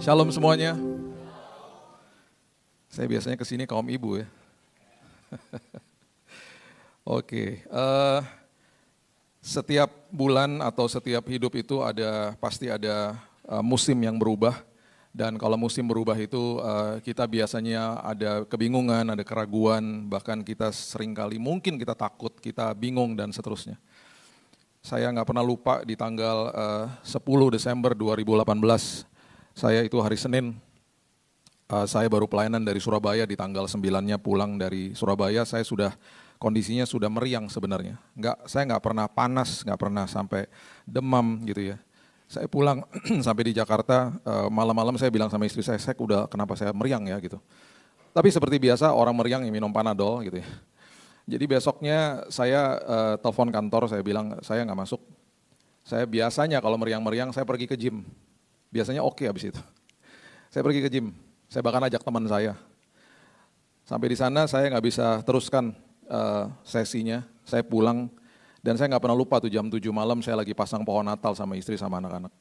Shalom semuanya. Saya biasanya kesini kaum ibu ya. Oke, setiap bulan atau setiap hidup itu pasti ada musim yang berubah. Dan kalau musim berubah itu kita biasanya ada kebingungan, ada keraguan, bahkan kita seringkali mungkin kita takut, kita bingung dan seterusnya. Saya nggak pernah lupa di tanggal 10 Desember 2018, saya itu hari Senin, saya baru pelayanan dari Surabaya di tanggal 9-nya pulang dari Surabaya, kondisinya sudah meriang sebenarnya. Saya nggak pernah panas, nggak pernah sampai demam gitu ya. Saya pulang sampai di Jakarta, malam-malam saya bilang sama istri saya kenapa saya meriang ya gitu. Tapi seperti biasa orang meriang yang minum Panadol gitu ya. Jadi besoknya saya telepon kantor, saya bilang saya nggak masuk. Saya biasanya kalau meriang-meriang saya pergi ke gym. Biasanya oke habis itu. Saya pergi ke gym. Saya bahkan ajak teman saya. Sampai di sana saya nggak bisa teruskan sesinya. Saya pulang dan saya nggak pernah lupa tuh jam 7 malam saya lagi pasang pohon Natal sama istri sama anak-anak.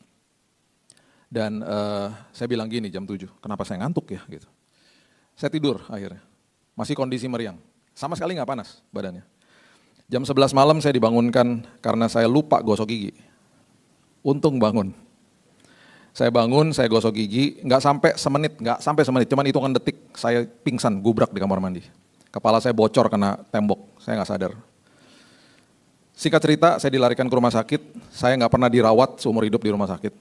Dan saya bilang gini jam 7, kenapa saya ngantuk ya gitu. Saya tidur akhirnya. Masih kondisi meriang. Sama sekali nggak panas badannya. Jam 11 malam saya dibangunkan karena saya lupa gosok gigi. Untung bangun. Saya bangun, saya gosok gigi, nggak sampai semenit, cuman hitungan detik saya pingsan, gubrak di kamar mandi. Kepala saya bocor kena tembok, saya nggak sadar. Singkat cerita, saya dilarikan ke rumah sakit, saya nggak pernah dirawat seumur hidup di rumah sakit.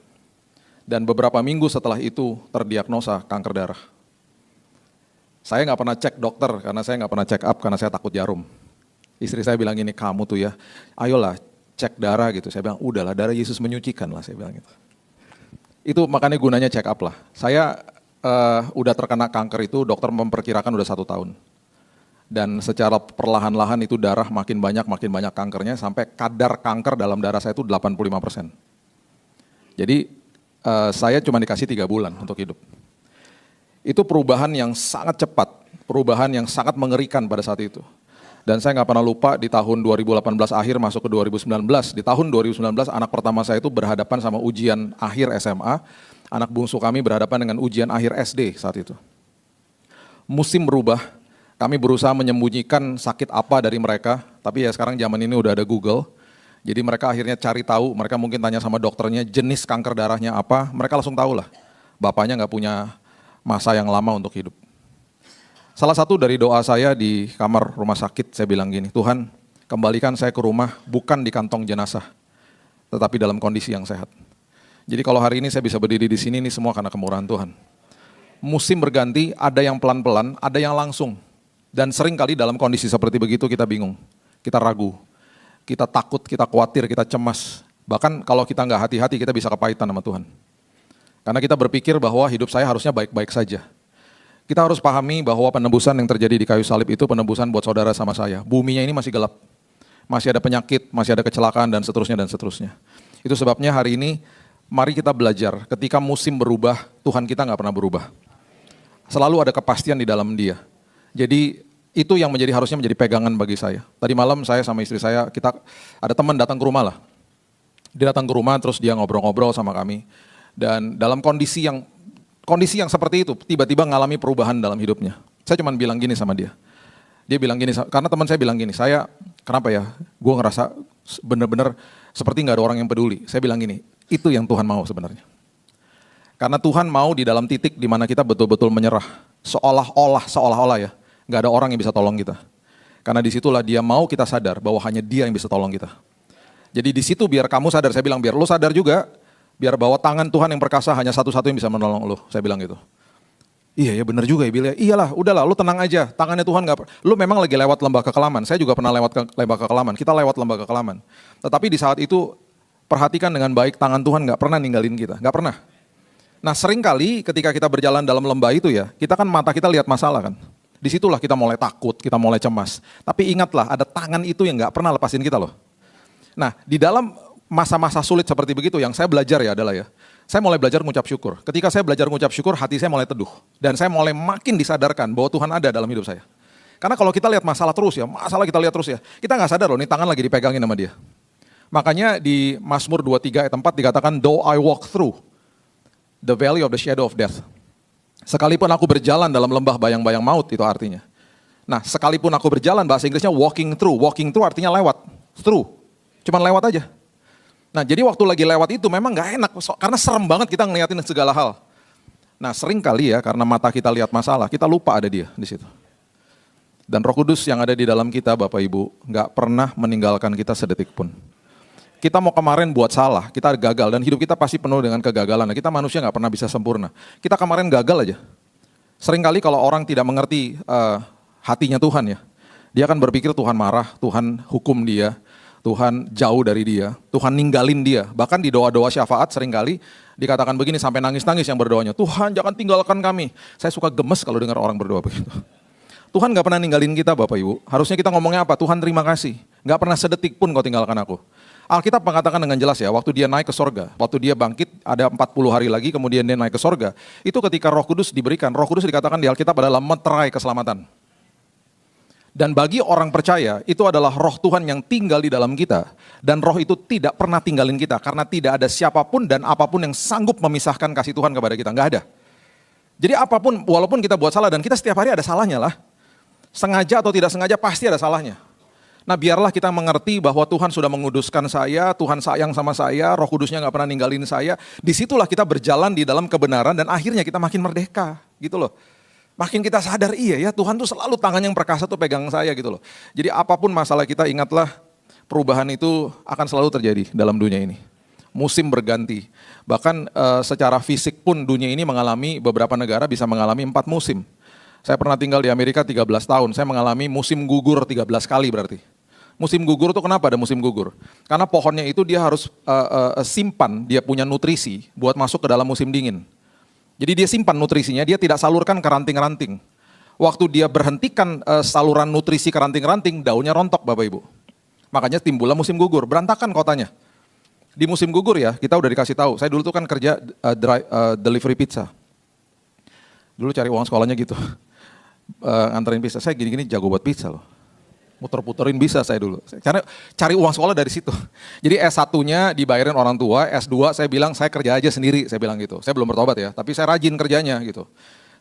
Dan beberapa minggu setelah itu terdiagnosa kanker darah. Saya nggak pernah cek dokter, karena saya nggak pernah check up, karena saya takut jarum. Istri saya bilang gini, kamu tuh ya, ayolah cek darah gitu. Saya bilang, udahlah darah Yesus menyucikan lah, saya bilang gitu. Itu makanya gunanya check up lah. Saya udah terkena kanker itu, dokter memperkirakan udah 1 tahun. Dan secara perlahan-lahan itu darah makin banyak kankernya, sampai kadar kanker dalam darah saya itu 85%. Jadi saya cuma dikasih 3 bulan untuk hidup. Itu perubahan yang sangat cepat, perubahan yang sangat mengerikan pada saat itu. Dan saya nggak pernah lupa di tahun 2018 akhir masuk ke 2019, di tahun 2019 anak pertama saya itu berhadapan sama ujian akhir SMA, anak bungsu kami berhadapan dengan ujian akhir SD saat itu. Musim berubah, kami berusaha menyembunyikan sakit apa dari mereka, tapi ya sekarang zaman ini udah ada Google, jadi mereka akhirnya cari tahu, mereka mungkin tanya sama dokternya jenis kanker darahnya apa, mereka langsung tahu lah, bapaknya nggak punya masa yang lama untuk hidup. Salah satu dari doa saya di kamar rumah sakit, saya bilang gini, Tuhan kembalikan saya ke rumah bukan di kantong jenazah, tetapi dalam kondisi yang sehat. Jadi kalau hari ini saya bisa berdiri di sini, ini semua karena kemurahan Tuhan. Musim berganti, ada yang pelan-pelan, ada yang langsung. Dan sering kali dalam kondisi seperti begitu kita bingung, kita ragu, kita takut, kita khawatir, kita cemas. Bahkan kalau kita nggak hati-hati kita bisa kepahitan sama Tuhan. Karena kita berpikir bahwa hidup saya harusnya baik-baik saja. Kita harus pahami bahwa penebusan yang terjadi di kayu salib itu penebusan buat saudara sama saya. Buminya ini masih gelap, masih ada penyakit, masih ada kecelakaan dan seterusnya dan seterusnya. Itu sebabnya hari ini mari kita belajar ketika musim berubah, Tuhan kita nggak pernah berubah. Selalu ada kepastian di dalam Dia. Jadi itu yang harusnya menjadi pegangan bagi saya. Tadi malam saya sama istri saya, ada teman datang ke rumah lah. Dia datang ke rumah terus dia ngobrol-ngobrol sama kami. Dan dalam kondisi yang seperti itu, tiba-tiba ngalami perubahan dalam hidupnya. Saya cuma bilang gini sama dia. Dia bilang gini, karena teman saya bilang gini, kenapa ya, gue ngerasa benar-benar seperti nggak ada orang yang peduli. Saya bilang gini, itu yang Tuhan mau sebenarnya. Karena Tuhan mau di dalam titik di mana kita betul-betul menyerah. Seolah-olah ya, nggak ada orang yang bisa tolong kita. Karena disitulah Dia mau kita sadar bahwa hanya Dia yang bisa tolong kita. Jadi di situ biar kamu sadar, saya bilang biar lo sadar juga, biar bahwa tangan Tuhan yang perkasa hanya satu-satu yang bisa menolong lo, saya bilang gitu. Iya ya benar juga ya Bill ya, iyalah udahlah lu tenang aja, tangannya Tuhan lu memang lagi lewat lembah kekelaman, saya juga pernah lewat lembah kekelaman, kita lewat lembah kekelaman. Tetapi di saat itu perhatikan dengan baik tangan Tuhan gak pernah ninggalin kita, gak pernah. Nah seringkali ketika kita berjalan dalam lembah itu ya, kita kan mata kita lihat masalah kan. Disitulah kita mulai takut, kita mulai cemas. Tapi ingatlah ada tangan itu yang gak pernah lepasin kita loh. Nah di dalam masa-masa sulit seperti begitu yang saya belajar ya adalah ya, saya mulai belajar mengucap syukur. Ketika saya belajar mengucap syukur, hati saya mulai teduh. Dan saya mulai makin disadarkan bahwa Tuhan ada dalam hidup saya. Karena kalau kita lihat masalah terus ya, kita lihat terus ya, kita nggak sadar loh, ini tangan lagi dipegangin sama Dia. Makanya di Mazmur 23 ayat 4 dikatakan, though I walk through. The valley of the shadow of death. Sekalipun aku berjalan dalam lembah bayang-bayang maut, itu artinya. Nah, sekalipun aku berjalan, bahasa Inggrisnya walking through. Walking through artinya lewat. Through. Cuman lewat aja. Nah, jadi waktu lagi lewat itu memang gak enak, karena serem banget kita ngeliatin segala hal. Nah, sering kali ya, karena mata kita lihat masalah, kita lupa ada dia di situ. Dan Roh Kudus yang ada di dalam kita, Bapak Ibu, gak pernah meninggalkan kita sedetik pun. Kita mau kemarin buat salah, kita gagal, dan hidup kita pasti penuh dengan kegagalan. Nah, kita manusia gak pernah bisa sempurna. Kita kemarin gagal aja. Sering kali kalau orang tidak mengerti hatinya Tuhan ya, dia akan berpikir Tuhan marah, Tuhan hukum dia, Tuhan jauh dari dia, Tuhan ninggalin dia. Bahkan di doa-doa syafaat seringkali dikatakan begini sampai nangis-nangis yang berdoanya, Tuhan jangan tinggalkan kami. Saya suka gemes kalau dengar orang berdoa begitu. Tuhan gak pernah ninggalin kita Bapak Ibu. Harusnya kita ngomongnya apa? Tuhan terima kasih. Gak pernah sedetik pun kau tinggalkan aku. Alkitab mengatakan dengan jelas ya, waktu dia naik ke sorga, waktu dia bangkit ada 40 hari lagi kemudian dia naik ke sorga. Itu ketika Roh Kudus diberikan, Roh Kudus dikatakan di Alkitab adalah meterai keselamatan. Dan bagi orang percaya, itu adalah roh Tuhan yang tinggal di dalam kita. Dan roh itu tidak pernah tinggalin kita, karena tidak ada siapapun dan apapun yang sanggup memisahkan kasih Tuhan kepada kita, nggak ada. Jadi apapun, walaupun kita buat salah, dan kita setiap hari ada salahnya lah. Sengaja atau tidak sengaja pasti ada salahnya. Nah biarlah kita mengerti bahwa Tuhan sudah menguduskan saya, Tuhan sayang sama saya, Roh Kudusnya nggak pernah ninggalin saya. Disitulah kita berjalan di dalam kebenaran dan akhirnya kita makin merdeka, gitu loh. Makin kita sadar, iya ya Tuhan tuh selalu tangan yang perkasa tuh pegang saya gitu loh. Jadi apapun masalah kita, ingatlah perubahan itu akan selalu terjadi dalam dunia ini. Musim berganti. Bahkan secara fisik pun dunia ini mengalami, beberapa negara bisa mengalami 4 musim. Saya pernah tinggal di Amerika 13 tahun, saya mengalami musim gugur 13 kali berarti. Musim gugur tuh kenapa ada musim gugur? Karena pohonnya itu dia harus simpan, dia punya nutrisi buat masuk ke dalam musim dingin. Jadi dia simpan nutrisinya, dia tidak salurkan ke ranting-ranting. Waktu dia berhentikan saluran nutrisi ke ranting-ranting, daunnya rontok Bapak Ibu. Makanya timbullah musim gugur, berantakan kotanya. Di musim gugur ya, kita udah dikasih tahu. Saya dulu tuh kan kerja delivery pizza. Dulu cari uang sekolahnya gitu. Nganterin pizza, saya gini-gini jago buat pizza loh. Muter-puterin bisa saya dulu. Karena cari uang sekolah dari situ. Jadi S1-nya dibayarin orang tua, S2 saya bilang saya kerja aja sendiri, saya bilang gitu. Saya belum bertobat ya, tapi saya rajin kerjanya gitu.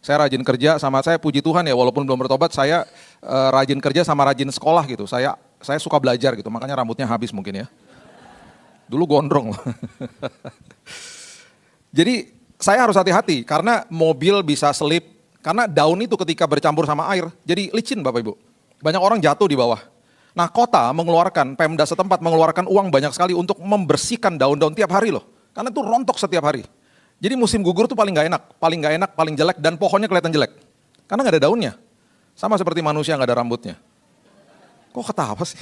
Saya rajin kerja sama saya puji Tuhan ya, walaupun belum bertobat saya rajin kerja sama rajin sekolah gitu. Saya suka belajar gitu, makanya rambutnya habis mungkin ya. Dulu gondrong loh. Jadi saya harus hati-hati karena mobil bisa selip, karena daun itu ketika bercampur sama air jadi licin Bapak Ibu. Banyak orang jatuh di bawah. Nah kota mengeluarkan, Pemda setempat mengeluarkan uang banyak sekali untuk membersihkan daun-daun tiap hari loh. Karena itu rontok setiap hari. Jadi musim gugur tuh paling gak enak, paling jelek, dan pohonnya kelihatan jelek. Karena gak ada daunnya. Sama seperti manusia gak ada rambutnya. Kok ketawa sih?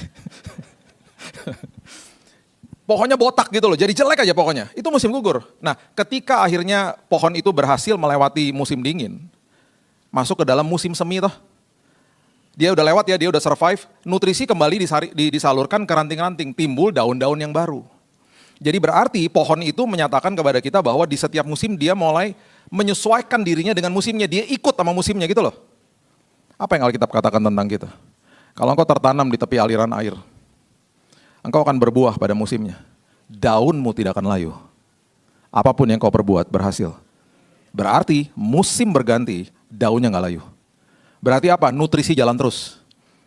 Pohonnya botak gitu loh, jadi jelek aja pohonnya. Itu musim gugur. Nah ketika akhirnya pohon itu berhasil melewati musim dingin, masuk ke dalam musim semi toh. Dia udah lewat ya, dia udah survive, nutrisi kembali disalurkan ke ranting-ranting, timbul daun-daun yang baru. Jadi berarti pohon itu menyatakan kepada kita bahwa di setiap musim dia mulai menyesuaikan dirinya dengan musimnya, dia ikut sama musimnya gitu loh. Apa yang Alkitab katakan tentang kita? Kalau engkau tertanam di tepi aliran air, engkau akan berbuah pada musimnya. Daunmu tidak akan layu. Apapun yang kau perbuat berhasil. Berarti musim berganti, daunnya nggak layu. Berarti apa? Nutrisi jalan terus.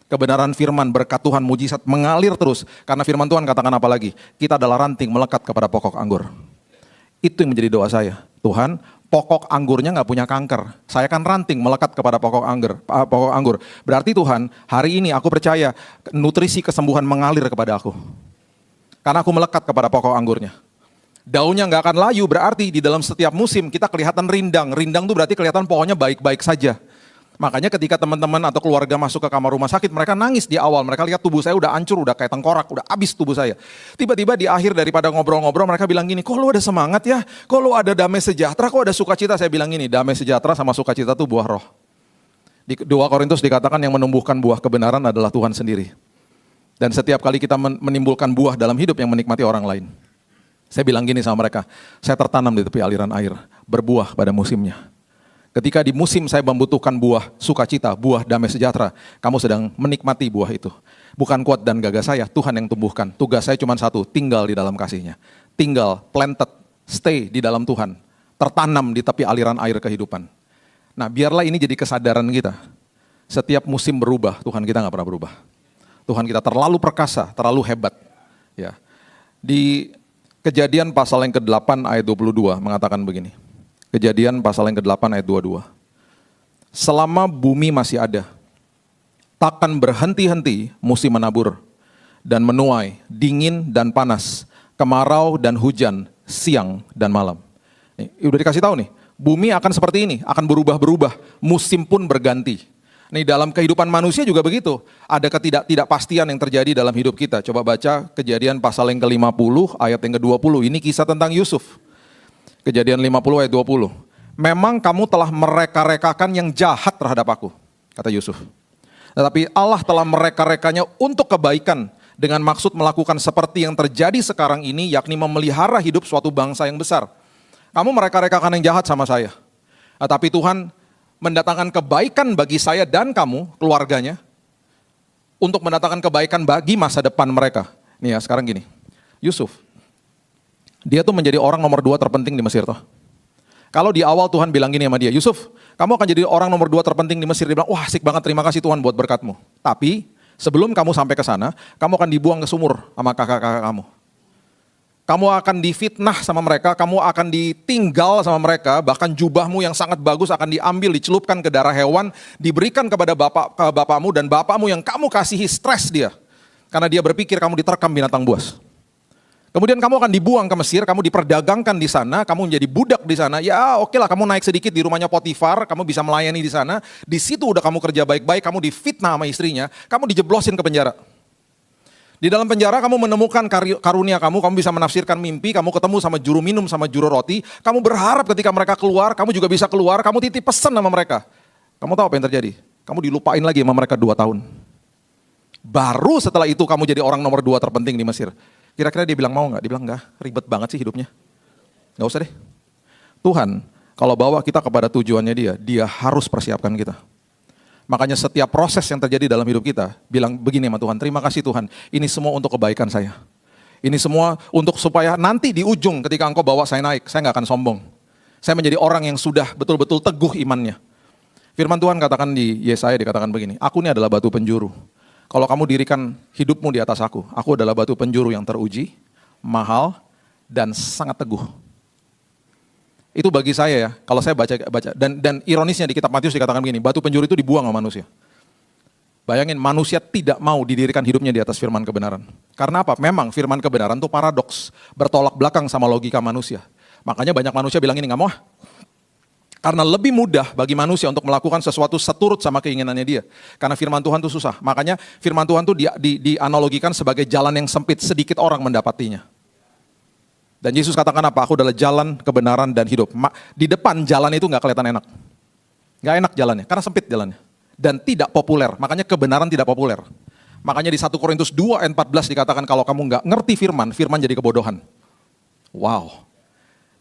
Kebenaran firman, berkat Tuhan, mujizat mengalir terus. Karena firman Tuhan katakan apa lagi? Kita adalah ranting melekat kepada pokok anggur. Itu yang menjadi doa saya. Tuhan, pokok anggurnya nggak punya kanker. Saya kan ranting melekat kepada pokok anggur. Berarti Tuhan, hari ini aku percaya nutrisi kesembuhan mengalir kepada aku. Karena aku melekat kepada pokok anggurnya. Daunnya nggak akan layu, berarti di dalam setiap musim kita kelihatan rindang. Rindang itu berarti kelihatan pohonnya baik-baik saja. Makanya ketika teman-teman atau keluarga masuk ke kamar rumah sakit, mereka nangis di awal. Mereka lihat tubuh saya udah hancur, udah kayak tengkorak, udah habis tubuh saya. Tiba-tiba di akhir daripada ngobrol-ngobrol, mereka bilang gini, kok lu ada semangat ya? Kok lu ada damai sejahtera? Kok ada sukacita? Saya bilang gini, damai sejahtera sama sukacita itu buah roh. Di 2 Korintus dikatakan yang menumbuhkan buah kebenaran adalah Tuhan sendiri. Dan setiap kali kita menimbulkan buah dalam hidup yang menikmati orang lain. Saya bilang gini sama mereka, saya tertanam di tepi aliran air, berbuah pada musimnya. Ketika di musim saya membutuhkan buah sukacita, buah damai sejahtera, kamu sedang menikmati buah itu. Bukan kuat dan gagah saya, Tuhan yang tumbuhkan. Tugas saya cuma satu, tinggal di dalam kasih-Nya. Tinggal, planted, stay di dalam Tuhan. tertanam di tepi aliran air kehidupan. Nah, biarlah ini jadi kesadaran kita. Setiap musim berubah, Tuhan kita nggak pernah berubah. Tuhan kita terlalu perkasa, terlalu hebat. Ya. Di Kejadian pasal yang ke-8 ayat 22 mengatakan begini. Kejadian pasal yang ke-8 ayat 22. Selama bumi masih ada, takkan berhenti-henti musim menabur dan menuai, dingin dan panas, kemarau dan hujan, siang dan malam. Nih, udah dikasih tahu nih, bumi akan seperti ini, akan berubah-berubah, musim pun berganti. Nih dalam kehidupan manusia juga begitu, ada ketidakpastian yang terjadi dalam hidup kita. Coba baca Kejadian pasal yang ke-50 ayat yang ke-20, ini kisah tentang Yusuf. Kejadian 50 ayat 20. Memang kamu telah mereka-rekakan yang jahat terhadap aku, kata Yusuf. Tetapi Allah telah mereka-rekanya untuk kebaikan dengan maksud melakukan seperti yang terjadi sekarang ini, yakni memelihara hidup suatu bangsa yang besar. Kamu mereka-rekakan yang jahat sama saya. Tapi Tuhan mendatangkan kebaikan bagi saya dan kamu, keluarganya, untuk mendatangkan kebaikan bagi masa depan mereka. Nih ya, sekarang gini, Yusuf, dia tuh menjadi orang nomor 2 terpenting di Mesir toh. Kalau di awal Tuhan bilang gini sama dia, Yusuf, kamu akan jadi orang nomor 2 terpenting di Mesir. Dia bilang, wah asik banget, terima kasih Tuhan buat berkatmu. Tapi sebelum kamu sampai ke sana, kamu akan dibuang ke sumur sama kakak-kakak kamu. Kamu akan difitnah sama mereka, kamu akan ditinggal sama mereka, bahkan jubahmu yang sangat bagus akan diambil, dicelupkan ke darah hewan, diberikan kepada bapakmu, dan bapakmu yang kamu kasihi stres dia. Karena dia berpikir kamu diterkam binatang buas. Kemudian kamu akan dibuang ke Mesir, kamu diperdagangkan di sana, kamu menjadi budak di sana. Ya oke lah, kamu naik sedikit di rumahnya Potifar, kamu bisa melayani di sana. Di situ udah kamu kerja baik-baik, kamu difitnah sama istrinya, kamu dijeblosin ke penjara. Di dalam penjara kamu menemukan karunia kamu bisa menafsirkan mimpi, kamu ketemu sama juru minum, sama juru roti. Kamu berharap ketika mereka keluar, kamu juga bisa keluar, kamu titip pesan sama mereka. Kamu tahu apa yang terjadi? Kamu dilupain lagi sama mereka 2 tahun. Baru setelah itu kamu jadi orang nomor 2 terpenting di Mesir. Kira-kira dia bilang mau nggak? Dia bilang enggak, ribet banget sih hidupnya. Nggak usah deh. Tuhan kalau bawa kita kepada tujuannya dia harus persiapkan kita. Makanya setiap proses yang terjadi dalam hidup kita, bilang begini sama Tuhan, terima kasih Tuhan, ini semua untuk kebaikan saya. Ini semua untuk supaya nanti di ujung ketika Engkau bawa saya naik, saya nggak akan sombong. Saya menjadi orang yang sudah betul-betul teguh imannya. Firman Tuhan katakan di Yesaya, dikatakan begini, aku ini adalah batu penjuru. Kalau kamu dirikan hidupmu di atas aku adalah batu penjuru yang teruji, mahal, dan sangat teguh. Itu bagi saya ya, kalau saya baca dan ironisnya di kitab Matius dikatakan begini, batu penjuru itu dibuang sama manusia. Bayangin, manusia tidak mau didirikan hidupnya di atas firman kebenaran. Karena apa? Memang firman kebenaran itu paradoks, bertolak belakang sama logika manusia. Makanya banyak manusia bilang ini, nggak mau. Karena lebih mudah bagi manusia untuk melakukan sesuatu seturut sama keinginannya dia. Karena firman Tuhan itu susah. Makanya firman Tuhan itu dianalogikan sebagai jalan yang sempit, sedikit orang mendapatinya. Dan Yesus katakan apa? Aku adalah jalan, kebenaran, dan hidup. Di depan jalan itu nggak kelihatan enak. Nggak enak jalannya, karena sempit jalannya. Dan tidak populer, makanya kebenaran tidak populer. Makanya di 1 Korintus 2 ayat 14 dikatakan kalau kamu nggak ngerti firman, firman jadi kebodohan. Wow.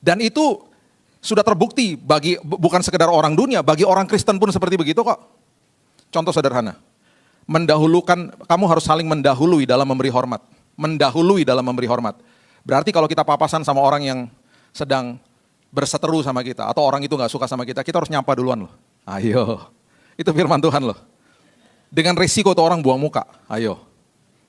Dan itu sudah terbukti bukan sekedar orang dunia, bagi orang Kristen pun seperti begitu kok. Contoh sederhana, kamu harus saling mendahului dalam memberi hormat. Mendahului dalam memberi hormat. Berarti kalau kita papasan sama orang yang sedang berseteru sama kita, atau orang itu gak suka sama kita harus nyapa duluan loh. Ayo, itu firman Tuhan loh. Dengan risiko tuh orang buang muka, ayo.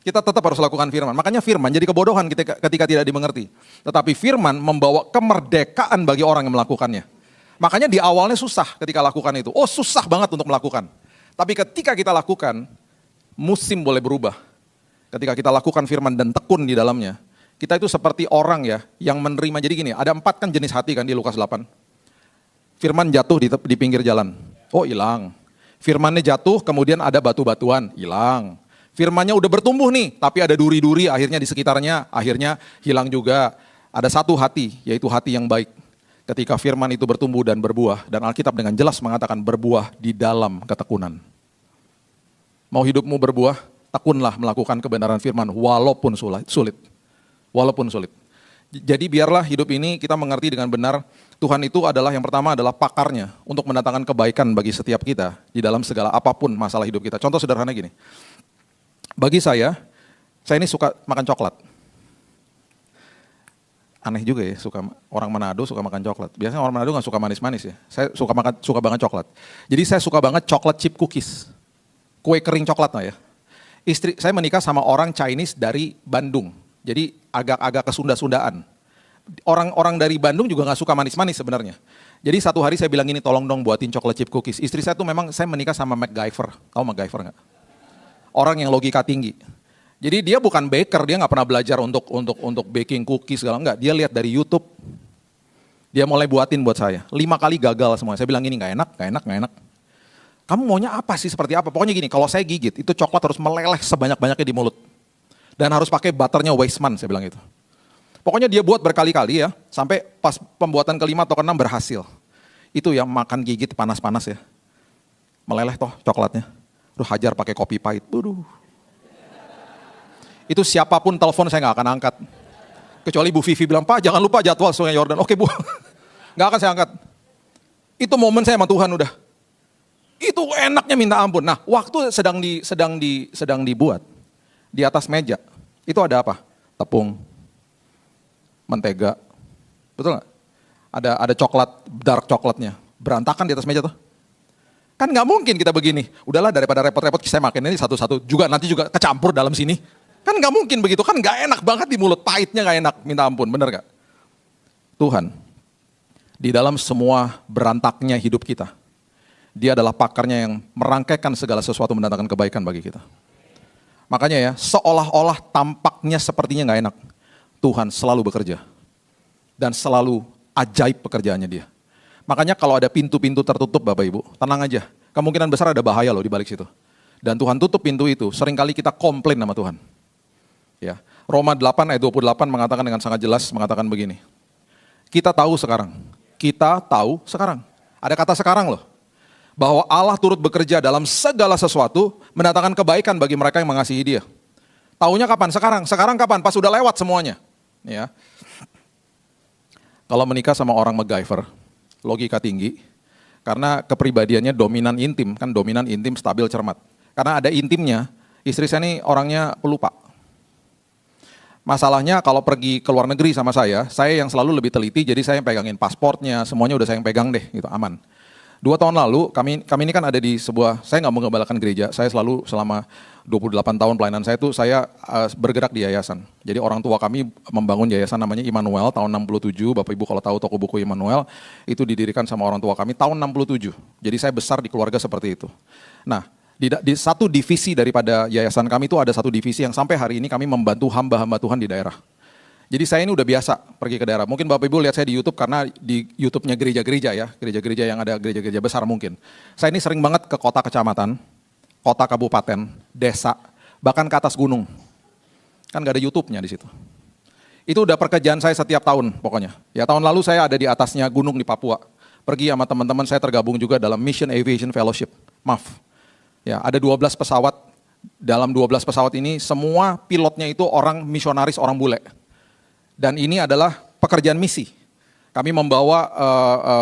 Kita tetap harus lakukan firman. Makanya firman jadi kebodohan ketika tidak dimengerti. Tetapi firman membawa kemerdekaan bagi orang yang melakukannya. Makanya di awalnya susah ketika lakukan itu. Oh susah banget untuk melakukan. Tapi ketika kita lakukan, musim boleh berubah. Ketika kita lakukan firman dan tekun di dalamnya, kita itu seperti orang ya yang menerima. Jadi gini, ada 4 kan jenis hati kan di Lukas 8. Firman jatuh di pinggir jalan. Oh hilang. Firmannya jatuh kemudian ada batu-batuan. Hilang. Firmannya udah bertumbuh nih, tapi ada duri-duri akhirnya di sekitarnya, akhirnya hilang juga. Ada satu hati, yaitu hati yang baik. Ketika firman itu bertumbuh dan berbuah, dan Alkitab dengan jelas mengatakan berbuah di dalam ketekunan. Mau hidupmu berbuah, tekunlah melakukan kebenaran firman walaupun sulit. Walaupun sulit. Jadi biarlah hidup ini kita mengerti dengan benar, Tuhan itu adalah yang pertama adalah pakarnya untuk mendatangkan kebaikan bagi setiap kita di dalam segala apapun masalah hidup kita. Contoh sederhana gini, bagi saya ini suka makan coklat. Aneh juga ya, orang Manado suka makan coklat. Biasanya orang Manado nggak suka manis-manis ya. Saya suka banget coklat. Jadi saya suka banget coklat chip cookies. Kue kering coklat lah ya. Istri saya menikah sama orang Chinese dari Bandung. Jadi agak-agak kesunda-sundaan. Orang dari Bandung juga nggak suka manis-manis sebenarnya. Jadi satu hari saya bilang gini, tolong dong buatin coklat chip cookies. Istri saya tuh memang, saya menikah sama MacGyver. Tahu MacGyver nggak? Orang yang logika tinggi. Jadi dia bukan baker, dia nggak pernah belajar untuk baking cookies segala enggak. Dia lihat dari YouTube. Dia mulai buatin buat saya. 5 kali gagal semua. Saya bilang gini, nggak enak. Kamu maunya apa sih, seperti apa? Pokoknya gini, kalau saya gigit, itu coklat harus meleleh sebanyak-banyaknya di mulut. Dan harus pakai butternya Weissman, saya bilang itu. Pokoknya dia buat berkali-kali ya, sampai pas pembuatan kelima atau keenam berhasil. Itu yang makan gigit panas-panas ya. Meleleh toh coklatnya. Terus hajar pakai kopi pahit. Itu siapapun telepon saya nggak akan angkat. Kecuali Bu Vivi bilang, Pak jangan lupa jadwal Sungai Yordan. Oke Bu, nggak akan saya angkat. Itu momen saya sama Tuhan udah. Itu enaknya minta ampun. Nah waktu sedang dibuat, di atas meja, itu ada apa? Tepung, mentega, betul nggak? Ada coklat, dark coklatnya, berantakan di atas meja tuh. Kan nggak mungkin kita begini. Udahlah daripada repot-repot saya makan ini satu-satu. Nanti juga kecampur dalam sini. Kan nggak mungkin begitu, kan nggak enak banget di mulut, pahitnya nggak enak, minta ampun, bener gak? Tuhan, di dalam semua berantaknya hidup kita, Dia adalah pakarnya yang merangkaikan segala sesuatu mendatangkan kebaikan bagi kita. Makanya ya, seolah-olah tampaknya sepertinya nggak enak, Tuhan selalu bekerja. Dan selalu ajaib pekerjaannya Dia. Makanya kalau ada pintu-pintu tertutup Bapak Ibu, tenang aja, kemungkinan besar ada bahaya loh di balik situ. Dan Tuhan tutup pintu itu, seringkali kita komplain sama Tuhan. Ya, Roma 8 ayat 28 mengatakan dengan sangat jelas, mengatakan begini. Kita tahu sekarang. Ada kata sekarang loh. Bahwa Allah turut bekerja dalam segala sesuatu, mendatangkan kebaikan bagi mereka yang mengasihi Dia. Taunya kapan? Sekarang kapan? Pas sudah lewat semuanya. Ya. Kalau menikah sama orang MacGyver, logika tinggi, karena kepribadiannya dominan intim, kan dominan intim, stabil, cermat. Karena ada intimnya, istri saya ini orangnya pelupa. Masalahnya kalau pergi ke luar negeri sama saya yang selalu lebih teliti, jadi saya yang pegangin pasportnya, semuanya udah saya yang pegang deh, gitu, aman. 2 tahun lalu, kami ini kan ada di sebuah, saya nggak mengembalakan gereja, saya selalu selama 28 tahun pelayanan saya itu, saya bergerak di yayasan. Jadi orang tua kami membangun yayasan namanya Immanuel tahun 67, Bapak Ibu kalau tahu toko buku Immanuel, itu didirikan sama orang tua kami tahun 67. Jadi saya besar di keluarga seperti itu. Nah, di satu divisi daripada yayasan kami itu ada satu divisi yang sampai hari ini kami membantu hamba-hamba Tuhan di daerah. Jadi saya ini udah biasa pergi ke daerah. Mungkin Bapak Ibu lihat saya di YouTube karena di YouTube-nya gereja-gereja ya, gereja-gereja yang ada gereja-gereja besar mungkin. Saya ini sering banget ke kota kecamatan, kota kabupaten, desa, bahkan ke atas gunung. Kan gak ada YouTube-nya di situ. Itu udah pekerjaan saya setiap tahun pokoknya. Ya tahun lalu saya ada di atasnya gunung di Papua. Pergi sama teman-teman saya tergabung juga dalam Mission Aviation Fellowship, MAF. Ya, ada 12 pesawat, dalam 12 pesawat ini semua pilotnya itu orang misionaris, orang bule. Dan ini adalah pekerjaan misi. Kami membawa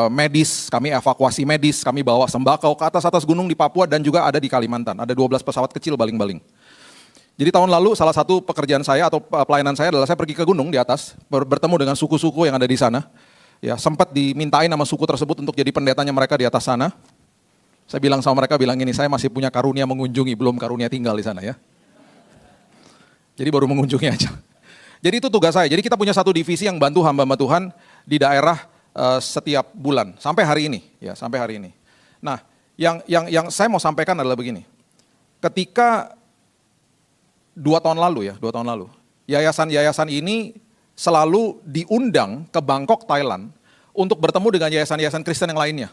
medis, kami evakuasi medis, kami bawa sembako ke atas-atas gunung di Papua dan juga ada di Kalimantan. Ada 12 pesawat kecil baling-baling. Jadi tahun lalu salah satu pekerjaan saya atau pelayanan saya adalah saya pergi ke gunung di atas, bertemu dengan suku-suku yang ada di sana. Ya, sempat dimintain nama suku tersebut untuk jadi pendetanya mereka di atas sana. Saya bilang sama mereka, bilang ini, saya masih punya karunia mengunjungi, belum karunia tinggal di sana ya. Jadi baru mengunjungi aja. Jadi itu tugas saya. Jadi kita punya satu divisi yang bantu hamba-hamba Tuhan di daerah setiap bulan sampai hari ini, ya sampai hari ini. Nah, yang saya mau sampaikan adalah begini. Ketika 2 tahun lalu, yayasan-yayasan ini selalu diundang ke Bangkok, Thailand untuk bertemu dengan yayasan-yayasan Kristen yang lainnya.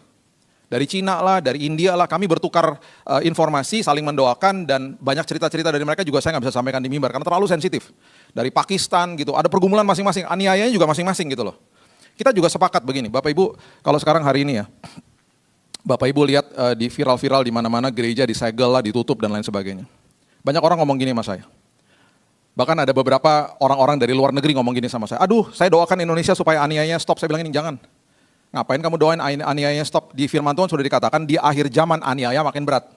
Dari Cina lah, dari India lah, kami bertukar informasi, saling mendoakan, dan banyak cerita-cerita dari mereka juga saya nggak bisa sampaikan di mimbar karena terlalu sensitif. Dari Pakistan gitu, ada pergumulan masing-masing, aniayanya juga masing-masing gitu loh. Kita juga sepakat begini, Bapak Ibu, kalau sekarang hari ini ya, Bapak Ibu lihat di viral-viral di mana-mana gereja disegel lah, ditutup dan lain sebagainya. Banyak orang ngomong gini sama saya. Bahkan ada beberapa orang-orang dari luar negeri ngomong gini sama saya, aduh saya doakan Indonesia supaya aniayanya stop, saya bilang ini jangan. Ngapain kamu doain aniayanya stop? Di firman Tuhan sudah dikatakan di akhir zaman aniaya makin berat.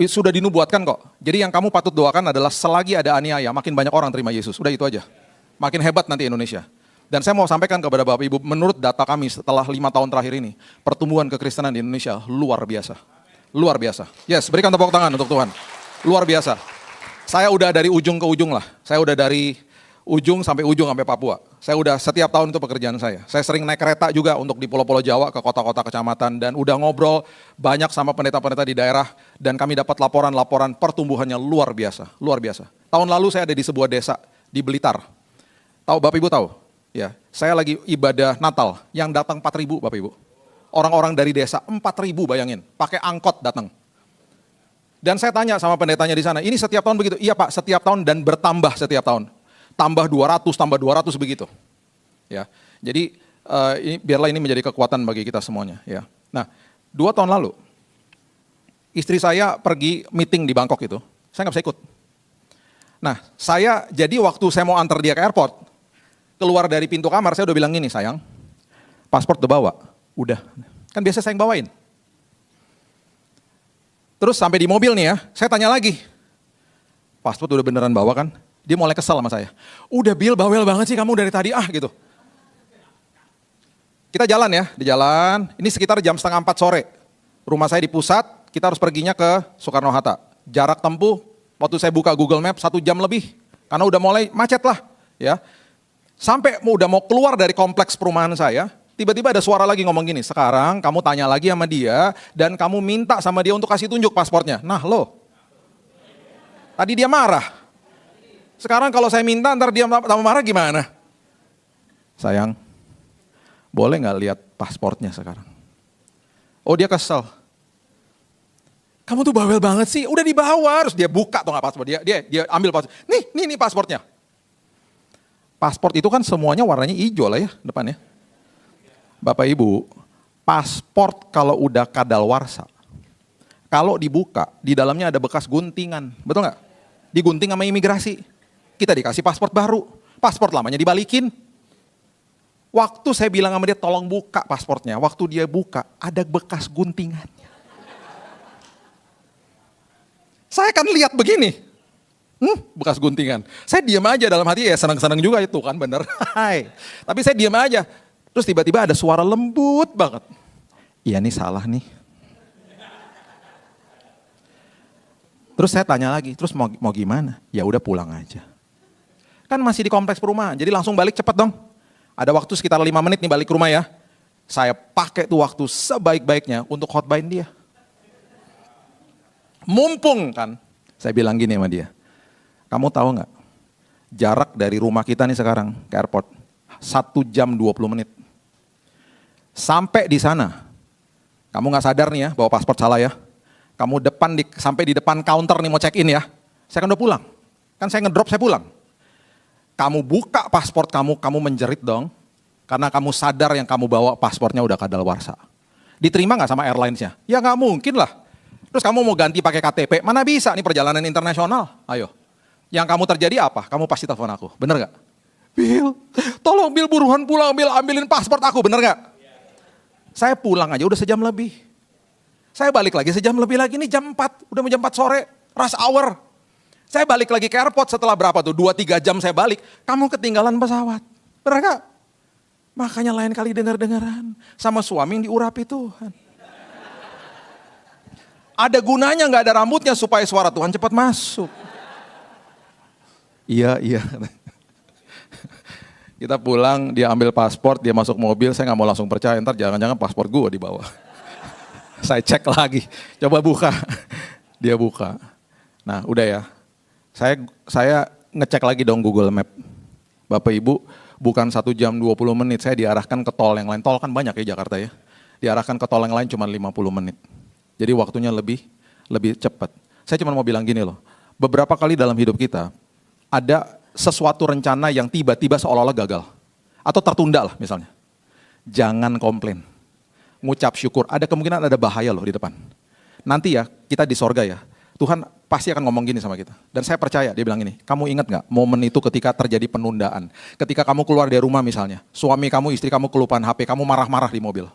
Sudah dinubuatkan kok. Jadi yang kamu patut doakan adalah selagi ada aniaya makin banyak orang terima Yesus. Udah itu aja. Makin hebat nanti Indonesia. Dan saya mau sampaikan kepada Bapak Ibu, menurut data kami setelah 5 tahun terakhir ini, pertumbuhan kekristenan di Indonesia luar biasa. Luar biasa. Yes, berikan tepuk tangan untuk Tuhan. Luar biasa. Saya udah dari ujung ke ujung lah. Saya udah dari ujung sampai Papua. Saya udah setiap tahun itu pekerjaan saya. Saya sering naik kereta juga untuk di pulau-pulau Jawa ke kota-kota kecamatan dan udah ngobrol banyak sama pendeta-pendeta di daerah dan kami dapat laporan-laporan pertumbuhannya luar biasa, luar biasa. Tahun lalu saya ada di sebuah desa di Blitar. Tahu Bapak Ibu tahu? Ya, saya lagi ibadah Natal yang datang 4.000 Bapak Ibu. Orang-orang dari desa 4.000 bayangin, pakai angkot datang. Dan saya tanya sama pendetanya di sana, ini setiap tahun begitu? Iya Pak, setiap tahun dan bertambah setiap tahun. Tambah 200 begitu. Ya, jadi biarlah ini menjadi kekuatan bagi kita semuanya. Ya. Nah, 2 tahun lalu, istri saya pergi meeting di Bangkok itu, saya nggak bisa ikut. Nah, jadi waktu saya mau antar dia ke airport, keluar dari pintu kamar, saya udah bilang gini, sayang, paspor udah bawa? Udah. Kan biasa saya yang bawain. Terus sampai di mobil nih ya, saya tanya lagi, paspor udah beneran bawa kan? Dia mulai kesel sama saya. Udah Bill, bawel banget sih kamu dari tadi gitu. Kita jalan ya, di jalan, ini sekitar jam setengah 4 sore. Rumah saya di pusat, kita harus perginya ke Soekarno-Hatta. Jarak tempuh, waktu saya buka Google Maps 1 jam lebih. Karena udah mulai macet lah. Ya. Sampai udah mau keluar dari kompleks perumahan saya, tiba-tiba ada suara lagi ngomong gini, sekarang kamu tanya lagi sama dia, dan kamu minta sama dia untuk kasih tunjuk paspornya. Nah lo, tadi dia marah. Sekarang kalau saya minta, ntar dia tambah marah gimana? Sayang, boleh gak lihat paspornya sekarang? Oh dia kesel. Kamu tuh bawel banget sih, udah dibawa, terus dia buka tuh gak paspor, dia ambil paspor. Nih paspornya. Paspor itu kan semuanya warnanya hijau lah ya depannya. Bapak Ibu, paspor kalau udah kadaluarsa, kalau dibuka, di dalamnya ada bekas guntingan, betul nggak? Digunting sama imigrasi, kita dikasih paspor baru, paspor lamanya dibalikin. Waktu saya bilang sama dia tolong buka paspornya, waktu dia buka ada bekas guntingannya. Saya kan lihat begini. Bekas guntingan. Saya diam aja dalam hati ya senang-senang juga itu kan bener. Tapi saya diam aja. Terus tiba-tiba ada suara lembut banget. Iya nih salah nih. Terus saya tanya lagi, terus mau gimana? Ya udah pulang aja. Kan masih di kompleks perumahan, jadi langsung balik cepet dong. Ada waktu sekitar 5 menit nih balik ke rumah ya. Saya pakai tuh waktu sebaik-baiknya untuk khotbahin dia. Mumpung kan, saya bilang gini sama dia. Kamu tahu nggak, jarak dari rumah kita nih sekarang ke airport 1 jam 20 menit. Sampai di sana, kamu nggak sadar nih ya bawa paspor salah ya. Kamu sampai di depan counter nih mau check in ya. Saya kan udah pulang, kan saya ngedrop saya pulang. Kamu buka paspor kamu menjerit dong. Karena kamu sadar yang kamu bawa paspornya udah kadaluarsa. Diterima nggak sama airlinesnya? Ya nggak mungkin lah. Terus kamu mau ganti pakai KTP, mana bisa nih perjalanan internasional? Ayo. Yang kamu terjadi apa? Kamu pasti telepon aku, bener gak? Bill, tolong Bill buruan pulang, Bill ambilin paspor aku, bener gak? Saya pulang aja udah sejam lebih. Saya balik lagi sejam lebih lagi, ini jam 4, udah mau jam 4 sore, rush hour. Saya balik lagi ke airport setelah berapa tuh, 2-3 jam saya balik, kamu ketinggalan pesawat. Bener gak? Makanya lain kali dengar-dengaran sama suami yang diurapi Tuhan. Ada gunanya gak ada rambutnya supaya suara Tuhan cepat masuk. Iya. Kita pulang, dia ambil paspor, dia masuk mobil, saya gak mau langsung percaya, ntar jangan-jangan paspor gue dibawa. Saya cek lagi, coba buka. Dia buka. Nah udah ya, saya ngecek lagi dong Google Map. Bapak Ibu, bukan 1 jam 20 menit, saya diarahkan ke tol yang lain. Tol kan banyak ya Jakarta ya. Diarahkan ke tol yang lain cuma 50 menit. Jadi waktunya lebih cepat. Saya cuma mau bilang gini loh, beberapa kali dalam hidup kita, ada sesuatu rencana yang tiba-tiba seolah-olah gagal. Atau tertunda lah misalnya. Jangan komplain. Ngucap syukur, ada kemungkinan ada bahaya loh di depan. Nanti ya, kita di sorga ya, Tuhan pasti akan ngomong gini sama kita. Dan saya percaya, dia bilang gini, kamu ingat gak momen itu ketika terjadi penundaan. Ketika kamu keluar dari rumah misalnya, suami kamu, istri kamu kelupaan HP, kamu marah-marah di mobil.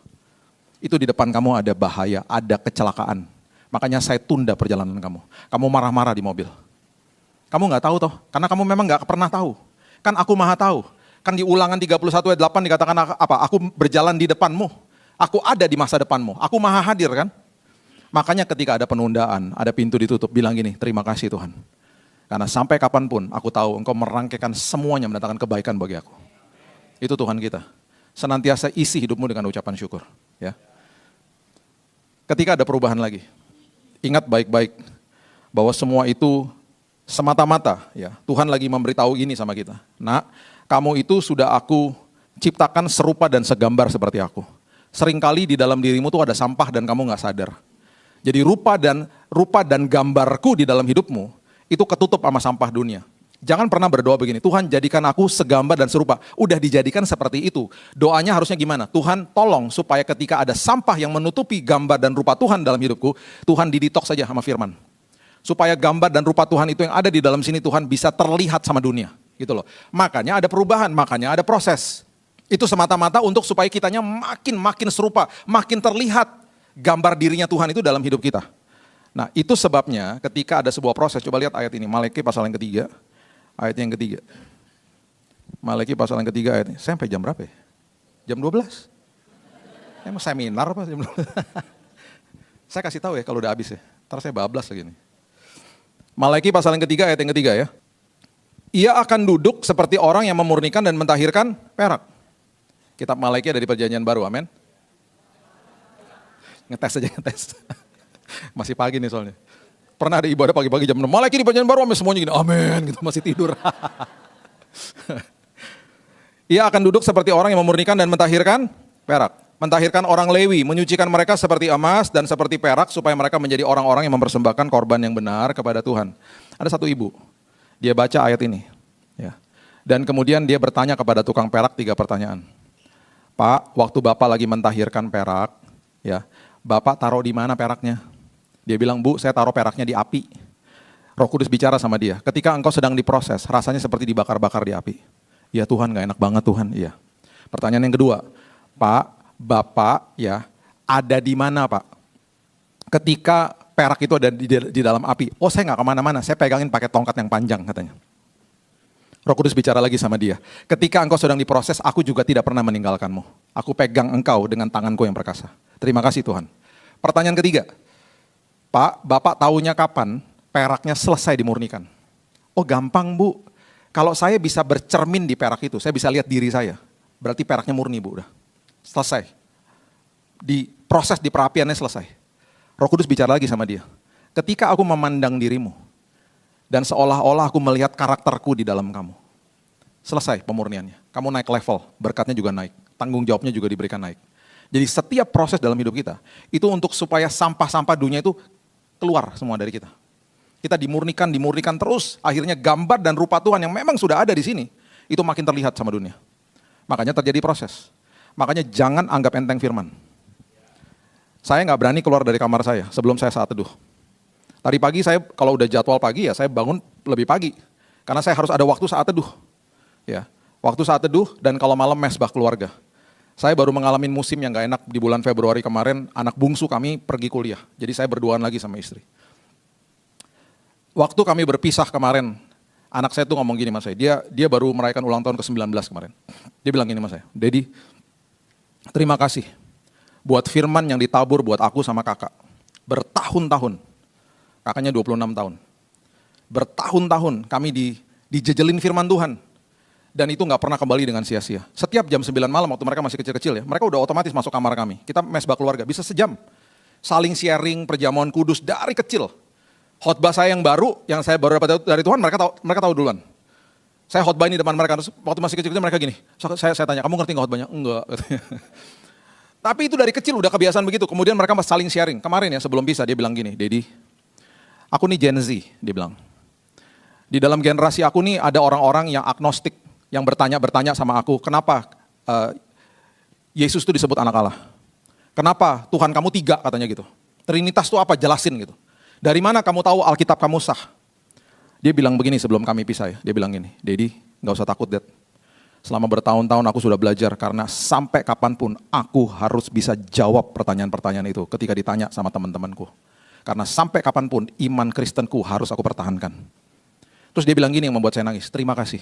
Itu di depan kamu ada bahaya, ada kecelakaan. Makanya saya tunda perjalanan kamu. Kamu marah-marah di mobil. Kamu gak tahu toh, karena kamu memang gak pernah tahu. Kan aku maha tahu. Kan di Ulangan 31 ayat 8 dikatakan apa? Aku berjalan di depanmu. Aku ada di masa depanmu. Aku maha hadir kan? Makanya ketika ada penundaan, ada pintu ditutup, bilang gini, terima kasih Tuhan. Karena sampai kapanpun aku tahu engkau merangkaikan semuanya mendatangkan kebaikan bagi aku. Itu Tuhan kita. Senantiasa isi hidupmu dengan ucapan syukur. Ya. Ketika ada perubahan lagi, ingat baik-baik bahwa semua itu semata-mata ya Tuhan lagi memberitahu ini sama kita. Nah, kamu itu sudah aku ciptakan serupa dan segambar seperti aku. Seringkali di dalam dirimu tuh ada sampah dan kamu gak sadar. Jadi rupa dan gambarku di dalam hidupmu itu ketutup sama sampah dunia. Jangan pernah berdoa begini, Tuhan jadikan aku segambar dan serupa. Udah dijadikan seperti itu. Doanya harusnya gimana? Tuhan tolong supaya ketika ada sampah yang menutupi gambar dan rupa Tuhan dalam hidupku, Tuhan didetoks saja sama firman. Supaya gambar dan rupa Tuhan itu yang ada di dalam sini Tuhan bisa terlihat sama dunia. Gitu loh. Makanya ada perubahan, makanya ada proses. Itu semata-mata untuk supaya kitanya makin serupa, makin terlihat gambar dirinya Tuhan itu dalam hidup kita. Nah itu sebabnya ketika ada sebuah proses, coba lihat ayat ini, Maleki pasal yang ketiga, ayat yang ketiga. Maleki pasal yang ketiga ayat ini, saya sampai jam berapa ya? Jam 12? Emang seminar apa jam 12? Saya kasih tahu ya kalau udah habis ya, ntar saya bablas lagi nih. Maleki pasal yang ketiga ayat yang ketiga ya. Ia akan duduk seperti orang yang memurnikan dan mentahirkan perak. Kitab Maleki ada di Perjanjian Baru, amin. Ngetes aja, ngetes. Masih pagi nih soalnya. Pernah ada ibadah pagi-pagi jam 6, Maleki di Perjanjian Baru, semuanya gini, amin, gitu, masih tidur. Ia akan duduk seperti orang yang memurnikan dan mentahirkan perak. Mentahirkan orang Lewi, menyucikan mereka seperti emas dan seperti perak, supaya mereka menjadi orang-orang yang mempersembahkan korban yang benar kepada Tuhan. Ada satu ibu, dia baca ayat ini. Ya. Dan kemudian dia bertanya kepada tukang perak 3 pertanyaan. Pak, waktu Bapak lagi mentahirkan perak, ya, Bapak taruh di mana peraknya? Dia bilang, Bu, saya taruh peraknya di api. Roh Kudus bicara sama dia, ketika engkau sedang diproses, rasanya seperti dibakar-bakar di api. Ya Tuhan, gak enak banget Tuhan, iya. Pertanyaan yang kedua, Pak, Bapak ya ada di mana Pak? Ketika perak itu ada di dalam api, oh saya gak kemana-mana, saya pegangin pakai tongkat yang panjang katanya. Roh Kudus bicara lagi sama dia, ketika engkau sedang diproses, aku juga tidak pernah meninggalkanmu. Aku pegang engkau dengan tanganku yang perkasa. Terima kasih Tuhan. Pertanyaan ketiga, Pak, Bapak taunya kapan peraknya selesai dimurnikan? Oh gampang Bu, kalau saya bisa bercermin di perak itu, saya bisa lihat diri saya. Berarti peraknya murni Bu, udah. Selesai. Di proses di perapiannya selesai. Roh Kudus bicara lagi sama dia. Ketika aku memandang dirimu, dan seolah-olah aku melihat karakterku di dalam kamu. Selesai pemurniannya. Kamu naik level, berkatnya juga naik. Tanggung jawabnya juga diberikan naik. Jadi setiap proses dalam hidup kita, itu untuk supaya sampah-sampah dunia itu keluar semua dari kita. Kita dimurnikan terus, akhirnya gambar dan rupa Tuhan yang memang sudah ada di sini, itu makin terlihat sama dunia. Makanya terjadi proses. Makanya jangan anggap enteng firman. Saya nggak berani keluar dari kamar saya sebelum saya saat teduh. Tadi pagi saya kalau udah jadwal pagi ya saya bangun lebih pagi. Karena saya harus ada waktu saat teduh. Ya, waktu saat teduh dan kalau malam mesbah keluarga. Saya baru mengalami musim yang gak enak di bulan Februari kemarin, anak bungsu kami pergi kuliah. Jadi saya berduaan lagi sama istri. Waktu kami berpisah kemarin, anak saya tuh ngomong gini sama saya, dia baru merayakan ulang tahun ke-19 kemarin. Dia bilang gini sama saya, Dedi, terima kasih buat firman yang ditabur buat aku sama kakak. Bertahun-tahun, kakaknya 26 tahun. Bertahun-tahun kami dijejelin firman Tuhan. Dan itu nggak pernah kembali dengan sia-sia. Setiap jam 9 malam waktu mereka masih kecil-kecil ya, mereka udah otomatis masuk kamar kami. Kita mesbah keluarga, bisa sejam. Saling sharing perjamuan kudus dari kecil. Khotbah saya yang baru, yang saya baru dapat dari Tuhan, mereka tahu duluan. Saya khotbah ini depan mereka, terus waktu masih kecil-kecil mereka gini. Saya tanya, kamu ngerti nggak khotbahnya? Enggak. Tapi itu dari kecil udah kebiasaan begitu. Kemudian mereka saling sharing. Kemarin ya sebelum pisah dia bilang gini, Dedi, aku nih Gen Z, dia bilang. Di dalam generasi aku nih ada orang-orang yang agnostik. Yang bertanya sama aku, kenapa Yesus itu disebut anak Allah? Kenapa Tuhan kamu 3 katanya gitu. Trinitas itu apa? Jelasin gitu. Dari mana kamu tahu Alkitab kamu sah? Dia bilang begini sebelum kami pisah ya. Dia bilang gini, Dedi gak usah takut Dad. Selama bertahun-tahun aku sudah belajar karena sampai kapanpun aku harus bisa jawab pertanyaan-pertanyaan itu ketika ditanya sama teman-temanku. Karena sampai kapanpun iman Kristenku harus aku pertahankan. Terus dia bilang gini yang membuat saya nangis, terima kasih.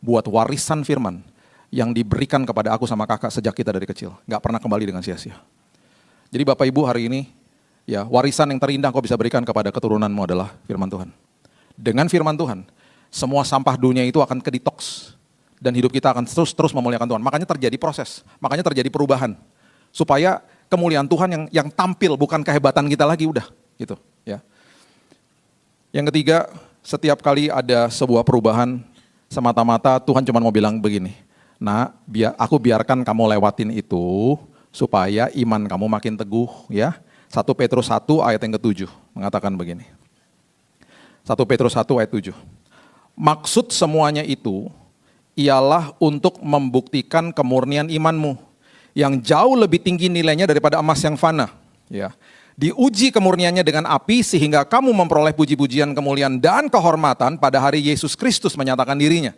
buat warisan firman yang diberikan kepada aku sama kakak sejak kita dari kecil. Gak pernah kembali dengan sia-sia. Jadi Bapak Ibu hari ini, ya warisan yang terindah kau bisa berikan kepada keturunanmu adalah firman Tuhan. Dengan firman Tuhan, semua sampah dunia itu akan ke-detox. Dan hidup kita akan terus memuliakan Tuhan. Makanya terjadi proses, makanya terjadi perubahan. Supaya kemuliaan Tuhan yang tampil, bukan kehebatan kita lagi, udah. Gitu, ya. Yang ketiga, setiap kali ada sebuah perubahan, semata-mata Tuhan cuma mau bilang begini, nah, aku biarkan kamu lewatin itu, supaya iman kamu makin teguh, ya. 1 Petrus 1 ayat yang ke-7 mengatakan begini. 1 Petrus 1 ayat 7. Maksud semuanya itu ialah untuk membuktikan kemurnian imanmu yang jauh lebih tinggi nilainya daripada emas yang fana, ya. Diuji kemurniannya dengan api sehingga kamu memperoleh puji-pujian, kemuliaan dan kehormatan pada hari Yesus Kristus menyatakan dirinya.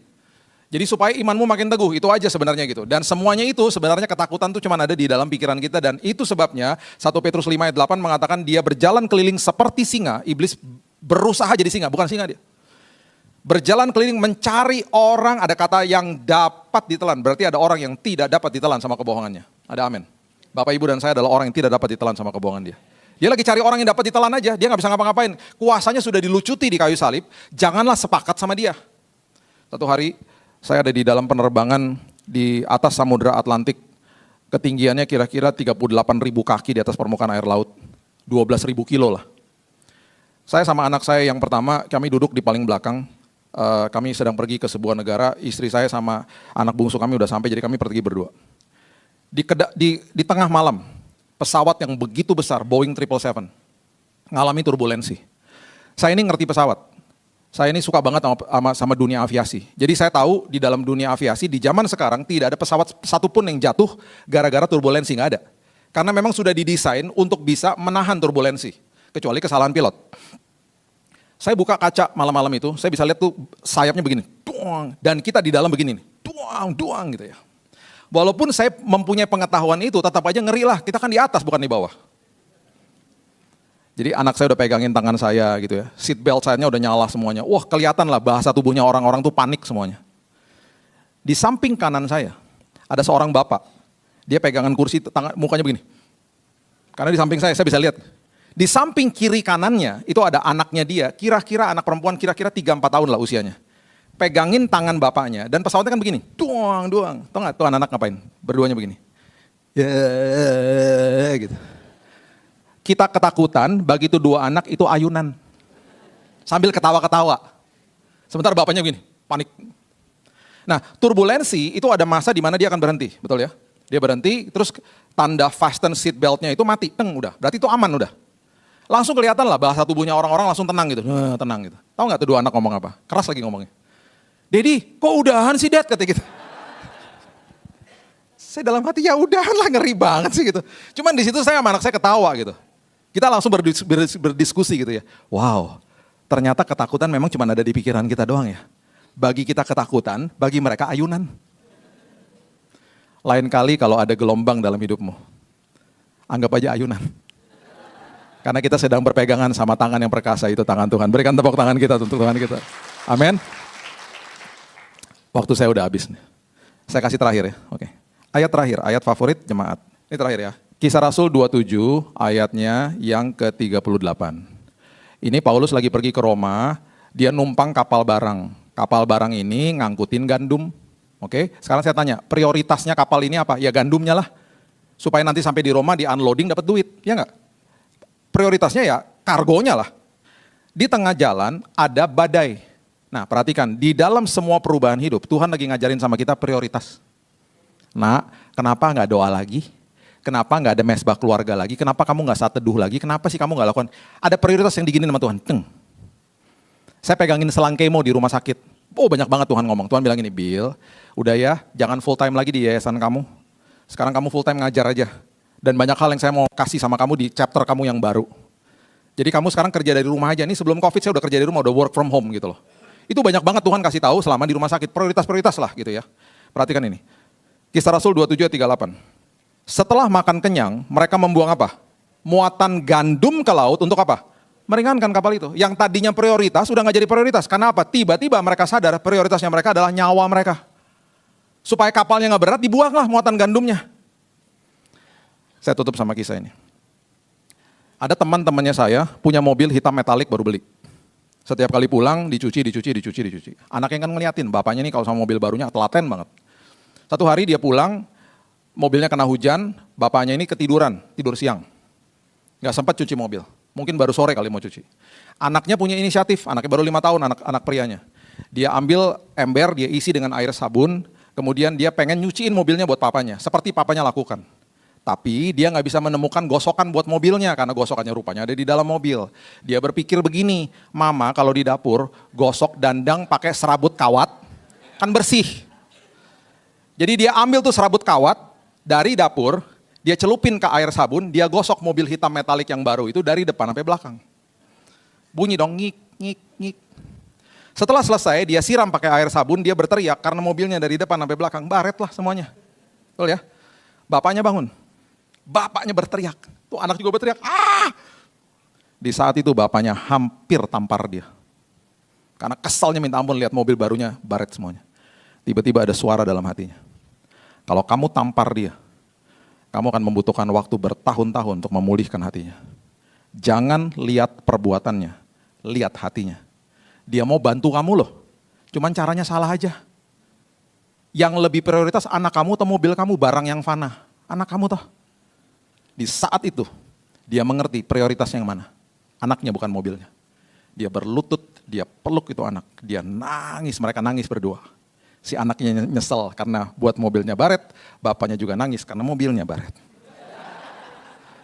Jadi supaya imanmu makin teguh, itu aja sebenarnya gitu. Dan semuanya itu sebenarnya ketakutan tuh cuma ada di dalam pikiran kita. Dan itu sebabnya 1 Petrus 5 ayat 8 mengatakan dia berjalan keliling seperti singa. Iblis berusaha jadi singa, bukan singa dia. Berjalan keliling mencari orang, ada kata yang dapat ditelan. Berarti ada orang yang tidak dapat ditelan sama kebohongannya. Ada amin. Bapak, Ibu, dan saya adalah orang yang tidak dapat ditelan sama kebohongan dia. Dia lagi cari orang yang dapat ditelan aja, dia gak bisa ngapa-ngapain. Kuasanya sudah dilucuti di kayu salib, janganlah sepakat sama dia. Satu hari, saya ada di dalam penerbangan di atas Samudra Atlantik. Ketinggiannya kira-kira 38.000 kaki di atas permukaan air laut. 12.000 kilo lah. Saya sama anak saya yang pertama, kami duduk di paling belakang. Kami sedang pergi ke sebuah negara, istri saya sama anak bungsu kami udah sampai, jadi kami pergi berdua. Di tengah malam, pesawat yang begitu besar, Boeing 777, ngalami turbulensi. Saya ini ngerti pesawat. Saya ini suka banget sama dunia aviasi. Jadi saya tahu di dalam dunia aviasi, di zaman sekarang tidak ada pesawat satupun yang jatuh gara-gara turbulensi, nggak ada. Karena memang sudah didesain untuk bisa menahan turbulensi, kecuali kesalahan pilot. Saya buka kaca malam-malam itu, saya bisa lihat tuh sayapnya begini, duang, dan kita di dalam begini, duang gitu ya. Walaupun saya mempunyai pengetahuan itu, tetap aja ngeri lah, kita kan di atas bukan di bawah. Jadi anak saya udah pegangin tangan saya gitu ya, seat belt saya udah nyala semuanya. Wah kelihatan lah bahasa tubuhnya orang-orang tuh panik semuanya. Di samping kanan saya, ada seorang bapak, dia pegangan kursi, mukanya begini. Karena di samping saya bisa lihat. Di samping kiri kanannya, itu ada anaknya dia, kira-kira anak perempuan kira-kira 3-4 tahun lah usianya. Pegangin tangan bapaknya, dan pesawatnya kan begini, duang. Tahu nggak tuh anak ngapain? Berduanya begini. Ya gitu. Kita ketakutan, begitu dua anak itu ayunan. Sambil ketawa-ketawa. Sebentar bapaknya begini, panik. Nah, turbulensi itu ada masa di mana dia akan berhenti, betul ya? Dia berhenti, terus tanda fasten seat beltnya itu mati, udah. Berarti itu aman udah. Langsung kelihatan lah bahasa tubuhnya orang-orang langsung tenang gitu. Tenang gitu. Tahu nggak tuh dua anak ngomong apa? Keras lagi ngomongnya. Dedi, kok udahan sih Dad, kata gitu. Saya dalam hati ya udahan lah, ngeri banget sih gitu. Cuman di situ saya sama anak saya ketawa gitu. Kita langsung berdiskusi gitu ya. Wow, ternyata ketakutan memang cuma ada di pikiran kita doang ya. Bagi kita ketakutan, bagi mereka ayunan. Lain kali kalau ada gelombang dalam hidupmu, anggap aja ayunan. Karena kita sedang berpegangan sama tangan yang perkasa, itu tangan Tuhan. Berikan tepuk tangan kita untuk Tuhan kita. Amin. Waktu saya udah habis nih. Saya kasih terakhir ya. Oke. Ayat terakhir, ayat favorit jemaat. Ini terakhir ya. Kisah Rasul 27 ayatnya yang ke-38. Ini Paulus lagi pergi ke Roma, dia numpang kapal barang. Kapal barang ini ngangkutin gandum. Oke, sekarang saya tanya, prioritasnya kapal ini apa? Ya gandumnya lah. Supaya nanti sampai di Roma di unloading dapat duit, ya enggak? Prioritasnya ya kargonya lah. Di tengah jalan ada badai. Nah perhatikan, di dalam semua perubahan hidup, Tuhan lagi ngajarin sama kita prioritas. Nah, kenapa nggak doa lagi? Kenapa nggak ada mesbah keluarga lagi? Kenapa kamu nggak saat teduh lagi? Kenapa sih kamu nggak lakukan? Ada prioritas yang diginin sama Tuhan. Saya pegangin selang kemo di rumah sakit. Oh banyak banget Tuhan ngomong. Tuhan bilang ini, Bill, udah ya, jangan full time lagi di yayasan kamu. Sekarang kamu full time ngajar aja. Dan banyak hal yang saya mau kasih sama kamu di chapter kamu yang baru. Jadi kamu sekarang kerja dari rumah aja. Ini sebelum COVID saya udah kerja dari rumah, udah work from home gitu loh. Itu banyak banget Tuhan kasih tahu selama di rumah sakit. Prioritas-prioritas lah gitu ya. Perhatikan ini. Kisah Rasul 27:38. Setelah makan kenyang, mereka membuang apa? Muatan gandum ke laut untuk apa? Meringankan kapal itu. Yang tadinya prioritas, udah nggak jadi prioritas. Karena apa? Tiba-tiba mereka sadar prioritasnya mereka adalah nyawa mereka. Supaya kapalnya nggak berat, dibuanglah muatan gandumnya. Saya tutup sama kisah ini. Ada teman-temannya saya punya mobil hitam metalik baru beli. Setiap kali pulang dicuci. Anaknya kan ngeliatin, bapaknya nih kalau sama mobil barunya telaten banget. Satu hari dia pulang, mobilnya kena hujan, bapaknya ini ketiduran, tidur siang. Nggak sempat cuci mobil. Mungkin baru sore kali mau cuci. Anaknya punya inisiatif, anaknya baru 5 tahun, anak prianya. Dia ambil ember, dia isi dengan air sabun, kemudian dia pengen nyuciin mobilnya buat papanya, seperti papanya lakukan. Tapi dia nggak bisa menemukan gosokan buat mobilnya, karena gosokannya rupanya ada di dalam mobil. Dia berpikir begini, mama kalau di dapur gosok dandang pakai serabut kawat, kan bersih. Jadi dia ambil tuh serabut kawat dari dapur, dia celupin ke air sabun, dia gosok mobil hitam metalik yang baru itu dari depan sampai belakang. Bunyi dong, ngik, ngik, ngik. Setelah selesai, dia siram pakai air sabun, dia berteriak karena mobilnya dari depan sampai belakang, baret lah semuanya. Betul ya? Bapaknya bangun. Bapaknya berteriak. Tuh anak juga berteriak, ah! Di saat itu bapaknya hampir tampar dia. Karena kesalnya minta ampun lihat mobil barunya, baret semuanya. Tiba-tiba ada suara dalam hatinya. Kalau kamu tampar dia, kamu akan membutuhkan waktu bertahun-tahun untuk memulihkan hatinya. Jangan lihat perbuatannya, lihat hatinya. Dia mau bantu kamu loh, cuman caranya salah aja. Yang lebih prioritas anak kamu atau mobil kamu, barang yang fana. Anak kamu toh. Di saat itu, dia mengerti prioritasnya yang mana. Anaknya bukan mobilnya. Dia berlutut, dia peluk itu anak. Dia nangis, mereka nangis berdua. Si anaknya nyesel karena buat mobilnya baret, bapaknya juga nangis karena mobilnya baret.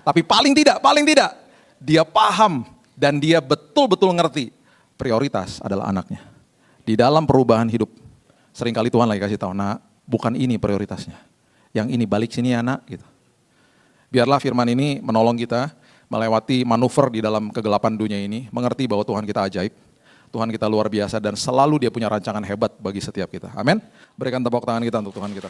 Tapi paling tidak, dia paham dan dia betul-betul ngerti prioritas adalah anaknya. Di dalam perubahan hidup, seringkali Tuhan lagi kasih tahu, nak, bukan ini prioritasnya. Yang ini balik sini ya nak, gitu. Biarlah firman ini menolong kita melewati manuver di dalam kegelapan dunia ini, mengerti bahwa Tuhan kita ajaib. Tuhan kita luar biasa dan selalu dia punya rancangan hebat bagi setiap kita. Amin. Berikan tepuk tangan kita untuk Tuhan kita.